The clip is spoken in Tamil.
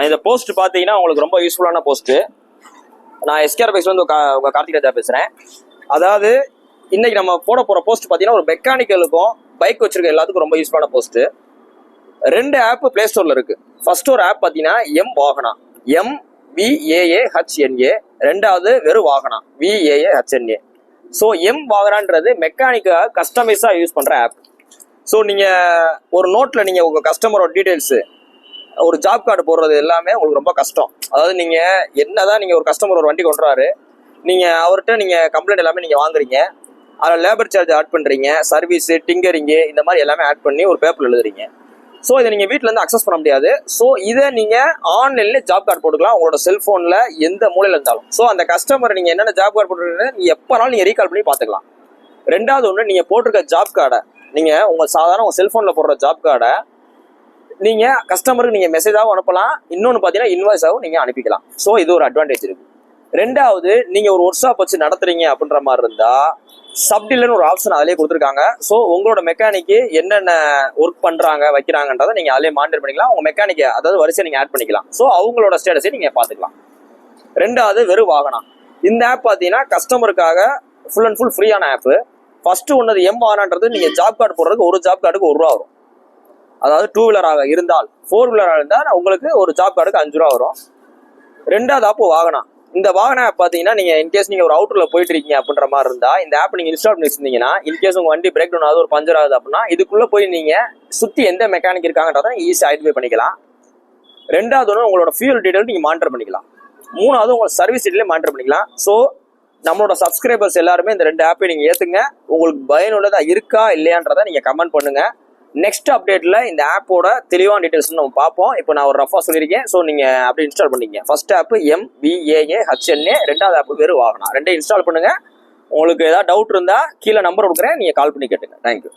இந்த போஸ்ட் பார்த்தீங்கன்னா உங்களுக்கு ரொம்ப யூஸ்ஃபுல்லான போஸ்ட்டு. நான் எஸ்கேஆர் பைக்ஸ்லேருந்து உங்கள் கார்த்திக் ராஜா பேசுகிறேன். அதாவது இன்னைக்கு நம்ம போட போகிற போஸ்ட் பார்த்தீங்கன்னா ஒரு மெக்கானிக்கலுக்கும் பைக் வச்சிருக்க எல்லாத்துக்கும் ரொம்ப யூஸ்ஃபுல்லான போஸ்ட்டு. 2 ஆப் பிளே ஸ்டோரில் இருக்குது. ஃபர்ஸ்ட் ஒரு ஆப் பார்த்தீங்கன்னா எம் வாகனா, MVAAHNA. ரெண்டாவது வெறும் வாகனா, VAAHNA. ஸோ எம் வாகனான்றது மெக்கானிக்காக கஸ்டமைஸாக யூஸ் பண்ணுற ஆப். ஸோ நீங்கள் ஒரு நோட்டில் நீங்கள் உங்கள் கஸ்டமரோட டீட்டெயில்ஸு, ஒரு ஜாப் கார்டு போடுறது எல்லாமே உங்களுக்கு ரொம்ப கஷ்டம். அதாவது நீங்கள் என்னதான் நீங்கள் ஒரு கஸ்டமர் ஒரு வண்டி கொண்டுறாரு, நீங்கள் அவர்கிட்ட நீங்கள் கம்ப்ளைண்ட் எல்லாமே நீங்கள் வாங்குறீங்க, அதில் லேபர் சார்ஜ் ஆட் பண்ணுறீங்க, சர்வீஸு, டிங்கரிங்கு, இந்த மாதிரி எல்லாமே ஆட் பண்ணி ஒரு பேப்பர் எழுதுறீங்க. ஸோ இதை நீங்கள் வீட்டிலேருந்து அக்சஸ் பண்ண முடியாது. ஸோ இதை நீங்கள் ஆன்லைன்லேயே ஜாப் கார்டு போட்டுக்கலாம் உங்களோட செல்ஃபோனில் எந்த மூலையில் இருந்தாலும். ஸோ அந்த கஸ்டமர் நீங்கள் என்னென்ன ஜாப் கார்டு போட்டுருக்கீங்க நீங்கள் எப்போனாலும் நீங்கள் ரீகால் பண்ணி பார்த்துக்கலாம். ரெண்டாவது ஒன்று, நீங்கள் போட்டிருக்க ஜாப் கார்டை நீங்கள் உங்கள் சாதாரண உங்கள் செல்ஃபோனில் போடுற ஜாப் கார்டை நீங்கள் கஸ்டமருக்கு நீங்கள் மெசேஜாகவும் அனுப்பலாம். இன்னொன்று பார்த்தீங்கன்னா இன்வாய்ஸாகவும் நீங்கள் அனுப்பிக்கலாம். ஸோ இது ஒரு அட்வான்டேஜ் இருக்குது. ரெண்டாவது, நீங்கள் ஒரு ஒர்க் ஷாப் வச்சு நடத்துறீங்க அப்படின்ற மாதிரி இருந்தால் சப்டீலர்னு ஒரு ஆப்ஷன் அதிலே கொடுத்துருக்காங்க. ஸோ உங்களோட மெக்கானிக்கு என்னென்ன ஒர்க் பண்ணுறாங்க வைக்கிறாங்கன்றதை நீங்கள் அதிலே மானிட்டர் பண்ணிக்கலாம். உங்கள் மெக்கானிக்கை அதாவது வரிசையை நீங்கள் ஆட் பண்ணிக்கலாம். ஸோ அவங்களோட ஸ்டேட்டஸை நீங்கள் பார்த்துக்கலாம். ரெண்டாவது வெறும் வாகனம். இந்த ஆப் பார்த்தீங்கன்னா கஸ்டமருக்காக ஃபுல் அண்ட் ஃபுல் ஃப்ரீயான ஆப்பு. ஃபர்ஸ்ட் ஒன்று எம் வாகனன்றது நீங்கள் ஜாப் கார்டு போடுறதுக்கு ஒரு ஜாப் கார்டுக்கு ₹1 வரும். அதாவது 2 வீலராக இருந்தால், 4 வீலராக இருந்தால் உங்களுக்கு ஒரு ஜாப் கார்டுக்கு ₹5 வரும். ரெண்டாவது ஆப் வாகனம். இந்த வாகன ஆப் பார்த்தீங்கன்னா நீங்கள் இன்கேஸ் நீங்கள் ஒரு அவுட்டரில் போயிட்டு இருக்கீங்க அப்படின்ற மாதிரி இருந்தால் இந்த ஆப் நீங்கள் இன்ஸ்டால் பண்ணி வச்சிருந்தீங்கன்னா இன்கேஸ் உங்கள் வண்டி பிரேக் டவுன் ஆகுது, ஒரு பஞ்சர் ஆகுது அப்படின்னா இதுக்குள்ளே போய் நீங்கள் சுற்றி எந்த மெக்கானிக் இருக்காங்கன்றதை ஈஸியாக ஐடென்டிஃபை பண்ணிக்கலாம். ரெண்டாவது ஒன்று, உங்களோட ஃபியூல் டீட்டெயில் நீங்கள் மானிட்டர் பண்ணிக்கலாம். மூணாவது, உங்களோட சர்வீஸ் டீட்டெயிலே மானிட்டர் பண்ணிக்கலாம். ஸோ நம்மளோட சப்ஸ்கிரைபர்ஸ் எல்லாருமே இந்த 2 ஆப்பை நீங்கள் ஏற்றுங்க. உங்களுக்கு பயனுள்ளதாக இருக்கா இல்லையான்றதை நீங்கள் கமெண்ட் பண்ணுங்கள். நெக்ஸ்ட் அப்டேட்டில் இந்த ஆப்போட தெளிவான டீட்டெயில்ஸ் நம்ம பார்ப்போம். இப்போ நான் ஒரு ரஃபாக சொல்லியிருக்கேன். ஸோ நீங்கள் அப்படி இன்ஸ்டால் பண்ணிங்க. ஃபர்ஸ்ட் ஆப் MVAAHNA, ரெண்டாவது ஆப் வெறும் வாகனம். 2 இன்ஸ்டால் பண்ணுங்கள். உங்களுக்கு ஏதாவது டவுட் இருந்தால் கீழே நம்பர் கொடுக்குறேன், நீங்கள் கால் பண்ணி கேட்டுங்க. தேங்க்யூ.